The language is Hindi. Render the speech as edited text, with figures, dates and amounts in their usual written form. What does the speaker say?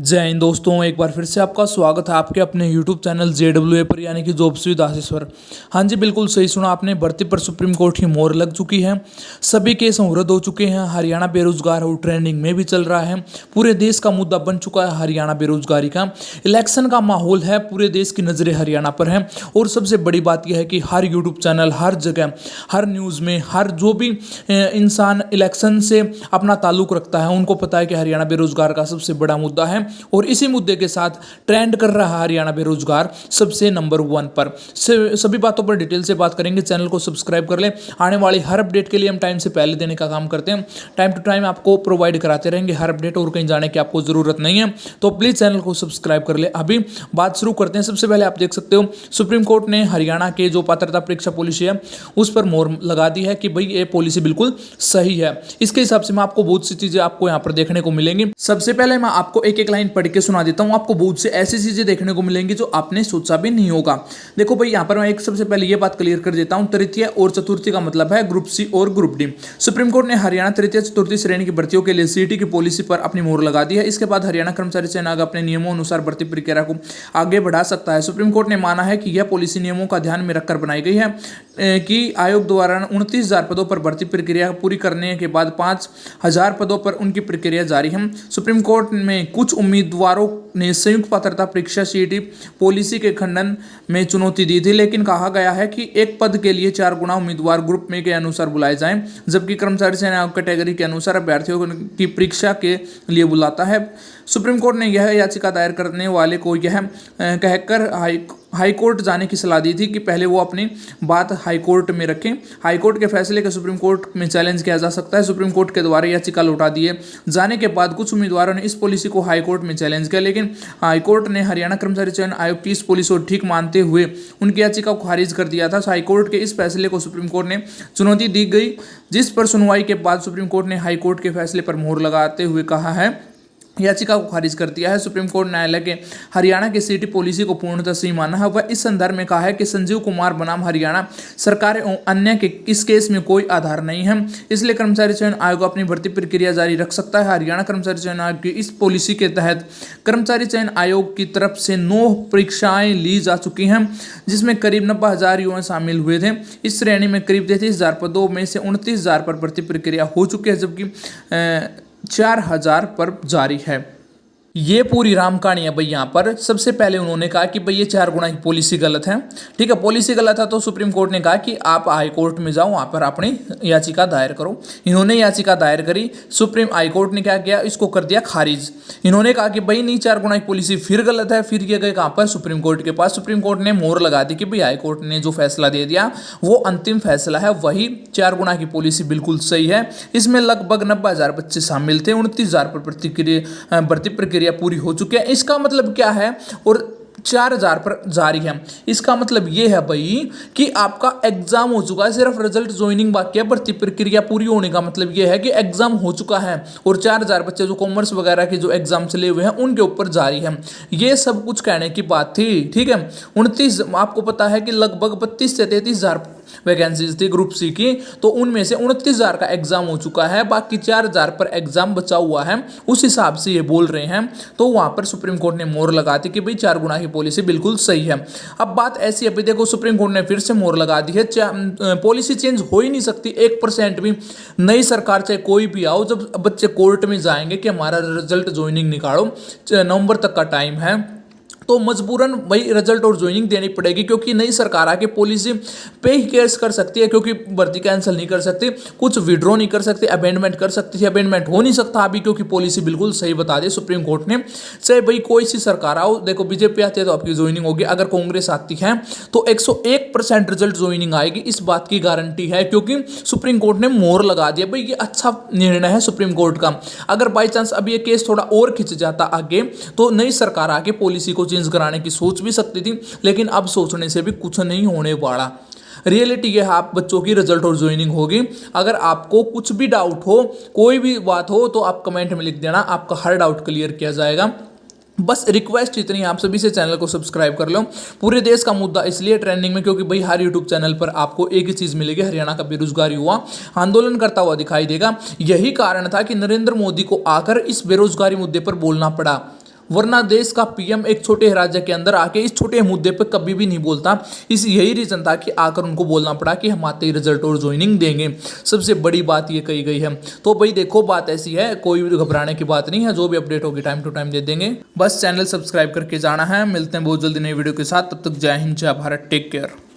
जय हिंद दोस्तों, एक बार फिर से आपका स्वागत है आपके अपने YouTube चैनल JWA पर, यानी कि जॉब्स विद आशीष पर। हाँ जी, बिल्कुल सही सुना आपने। भर्ती पर सुप्रीम कोर्ट की मोहर लग चुकी है। सभी केस रद्द हो चुके हैं। हरियाणा बेरोजगार और ट्रेंडिंग में भी चल रहा है। पूरे देश का मुद्दा बन चुका है हरियाणा बेरोजगारी का। इलेक्शन का माहौल है, पूरे देश की नज़रें हरियाणा पर हैं। और सबसे बड़ी बात यह है कि हर यूट्यूब चैनल, हर जगह, हर न्यूज़ में, हर जो भी इंसान इलेक्शन से अपना ताल्लुक रखता है उनको पता है कि हरियाणा बेरोजगार का सबसे बड़ा मुद्दा है। और इसी मुद्दे के साथ ट्रेंड कर रहा है हरियाणा बेरोजगार सबसे नंबर 1 पर। सभी बातों पर डिटेल से बात करेंगे। चैनल को सब्सक्राइब कर लें। आने वाली हर अपडेट के लिए हम टाइम से पहले देने का काम करते हैं। टाइम टू टाइम आपको प्रोवाइड कराते रहेंगे हर अपडेट, और कहीं जाने की आपको जरूरत नहीं है। तो प्लीज चैनल को सब्सक्राइब कर ले। अभी बात शुरू करते हैं। सबसे पहले आप देख सकते हो, सुप्रीम कोर्ट ने हरियाणा के जो पात्रता परीक्षा पॉलिसी है उस पर मोहर लगा दी है कि भाई ये पॉलिसी बिल्कुल सही है। इसके हिसाब से मैं आपको बहुत सी चीजें आपको यहाँ पर देखने को मिलेंगी। सबसे पहले मैं आपको एक एक लाइन पढ़ के सुना देता हूं। आपको बहुत से ऐसी चीजें देखने को मिलेंगी जो आपने सोचा भी नहीं होगा। देखो भाई, यहां पर मैं एक सबसे पहले ये बात क्लियर कर देता हूं। तृतीय और चतुर्थी का मतलब है ग्रुप सी और ग्रुप डी। सुप्रीम कोर्ट ने हरियाणा तृतीय चतुर्थी श्रेणी की भर्तियों के लिए सीईटी की पॉलिसी पर अपनी मोहर लगा दी है। इसके बाद हरियाणा कर्मचारी चयन आयोग अपने नियमों अनुसार भर्ती प्रक्रिया को आगे बढ़ा सकता है। सुप्रीम कोर्ट ने माना है कि यह पॉलिसी नियमों का ध्यान में रखकर बनाई गई है कि आयोग द्वारा 29,000 पदों पर भर्ती प्रक्रिया पूरी करने के बाद 5,000 पदों पर उनकी प्रक्रिया जारी है। सुप्रीम कोर्ट में कुछ उम्मीदवारों ने संयुक्त पात्रता परीक्षा सीईटी पॉलिसी के खंडन में चुनौती दी थी, लेकिन कहा गया है कि एक पद के लिए 4 गुना उम्मीदवार ग्रुप में के अनुसार बुलाए जाएं, जबकि कर्मचारी चयन आयोग कैटेगरी के अनुसार अभ्यर्थियों की परीक्षा के लिए बुलाता है। सुप्रीम कोर्ट ने यह याचिका दायर करने वाले को यह कहकर हाई कोर्ट जाने की सलाह दी थी कि पहले वो अपनी बात हाई कोर्ट में रखें। हाई कोर्ट के फैसले के सुप्रीम कोर्ट में चैलेंज किया जा सकता है। सुप्रीम कोर्ट के द्वारा याचिका लौटा दिए जाने के बाद कुछ उम्मीदवारों ने इस पॉलिसी को हाई कोर्ट में चैलेंज किया, लेकिन हाई कोर्ट ने हरियाणा कर्मचारी चयन आयोग की इस पॉलिसी को ठीक मानते हुए उनकी याचिका को खारिज कर दिया था। हाई कोर्ट के इस फैसले को सुप्रीम कोर्ट ने चुनौती दी गई, जिस पर सुनवाई के बाद सुप्रीम कोर्ट ने हाई कोर्ट के फैसले पर मोहर लगाते हुए कहा है, याचिका को खारिज कर दिया है। सुप्रीम कोर्ट न्यायालय के हरियाणा की सीईटी पॉलिसी को पूर्णतः सही माना है। वह इस संदर्भ में कहा है कि संजीव कुमार बनाम हरियाणा सरकार एवं अन्य के इस केस में कोई आधार नहीं है, इसलिए कर्मचारी चयन आयोग अपनी भर्ती प्रक्रिया जारी रख सकता है। हरियाणा कर्मचारी चयन आयोग की इस पॉलिसी के तहत कर्मचारी चयन आयोग की तरफ से 9 परीक्षाएं ली जा चुकी हैं, जिसमें करीब 90,000 युवा शामिल हुए थे। इस श्रेणी में करीब 33,000 पदों में से 29,000 पर भर्ती प्रक्रिया हो चुकी है, जबकि 4,000 पर जारी है। ये पूरी राम कहानी है भाई। यहाँ पर सबसे पहले उन्होंने कहा कि भाई ये 4 गुना की पॉलिसी गलत है। ठीक है, पॉलिसी गलत है तो सुप्रीम कोर्ट ने कहा कि आप हाई कोर्ट में जाओ, वहाँ पर अपनी याचिका दायर करो। इन्होंने याचिका दायर करी। सुप्रीम हाई कोर्ट ने क्या किया, इसको कर दिया खारिज। इन्होंने कहा कि भाई नहीं, 4 गुना की पॉलिसी फिर गलत है। फिर ये गए कहाँ पर, सुप्रीम कोर्ट के पास। सुप्रीम कोर्ट ने मोहर लगा दी कि भाई हाई कोर्ट ने जो फैसला दे दिया वो अंतिम फैसला है, वही 4 गुना की पॉलिसी बिल्कुल सही है। इसमें लगभग 90,000 बच्चे शामिल थे। 29,000 पर भर्ती प्रक्रिया पूरी हो चुकी है। इसका मतलब क्या है, और 4,000 पर जारी है। इसका मतलब ये है भाई कि आपका एग्जाम हो चुका है, सिर्फ रिजल्ट ज्वाइनिंग बाकी है। भर्ती प्रक्रिया पूरी होने का मतलब ये है कि एग्जाम हो चुका है, और 4,000 बच्चे जो कॉमर्स वगैरह के जो एग्जाम चले हुए हैं उनके ऊपर जारी है। ये सब कुछ कहने की बात थी। ठीक है, 29, आपको पता है कि लगभग 32 से 33,000 वैकेंसीज थी ग्रुप सी की, तो उनमें से 29,000 का एग्जाम हो चुका है, बाकी 4,000 पर एग्जाम बचा हुआ है। उस हिसाब से ये बोल रहे हैं। तो वहां पर सुप्रीम कोर्ट ने मोहर लगा दी कि भाई 4 गुना की पॉलिसी बिल्कुल सही है। अब बात ऐसी है, देखो सुप्रीम कोर्ट ने फिर से मोहर लगा दी है। पॉलिसी चेंज हो ही नहीं सकती 1% भी। नई सरकार चाहे कोई भी आओ, जब बच्चे कोर्ट में जाएंगे कि हमारा रिजल्ट ज्वाइनिंग निकालो, नवंबर तक का टाइम है, तो मजबूरन वही रिजल्ट और ज्वाइनिंग देनी पड़ेगी, क्योंकि नई सरकार आके पॉलिसी पे ही केस कर सकती है, क्योंकि भर्ती कैंसिल नहीं कर सकती, कुछ विड्रॉ नहीं कर सकती, अमेंडमेंट कर सकती है। अमेंडमेंट हो नहीं सकता अभी, क्योंकि पॉलिसी बिल्कुल सही बता दी सुप्रीम कोर्ट ने। चाहे भाई कोई सी सरकार आओ, देखो बीजेपी आती है तो आपकी ज्वाइनिंग होगी, अगर कांग्रेस आती है तो 101% रिजल्ट ज्वाइनिंग आएगी। इस बात की गारंटी है, क्योंकि सुप्रीम कोर्ट ने मोहर लगा दिया। भाई ये अच्छा निर्णय है सुप्रीम कोर्ट का। अगर बाई चांस अब ये केस थोड़ा और खिंच जाता आगे, तो नई सरकार आके पॉलिसी को कराने की सोच भी सकती थी, लेकिन अब सोचने से भी कुछ नहीं होने वाला। रियलिटी ये है, आप बच्चों की रिजल्ट और ज्वाइनिंग होगी। अगर आपको कुछ भी डाउट हो, कोई भी बात हो, तो आप कमेंट में लिख देना, आपका हर डाउट क्लियर किया जाएगा। बस रिक्वेस्ट इतनी है आप सभी से, चैनल को सब्सक्राइब कर लो। पूरे देश का मुद्दा इसलिए ट्रेंडिंग में, क्योंकि भाई हर यूट्यूब चैनल पर आपको एक ही चीज मिलेगी, हरियाणा का बेरोजगार युवा आंदोलन करता हुआ दिखाई देगा। यही कारण था कि नरेंद्र मोदी को आकर इस बेरोजगारी मुद्दे पर बोलना पड़ा। वरना देश का पीएम एक छोटे राज्य के अंदर आके इस छोटे मुद्दे पे कभी भी नहीं बोलता। इस यही रीजन था कि आकर उनको बोलना पड़ा कि हम आते ही रिजल्ट और ज्वाइनिंग देंगे। सबसे बड़ी बात ये कही गई है। तो भाई देखो, बात ऐसी है, कोई भी घबराने की बात नहीं है, जो भी अपडेट होगी टाइम टू टाइम दे देंगे। बस चैनल सब्सक्राइब करके जाना है। मिलते हैं बहुत जल्दी नई वीडियो के साथ, तब तक जय हिंद, जय भारत, टेक केयर।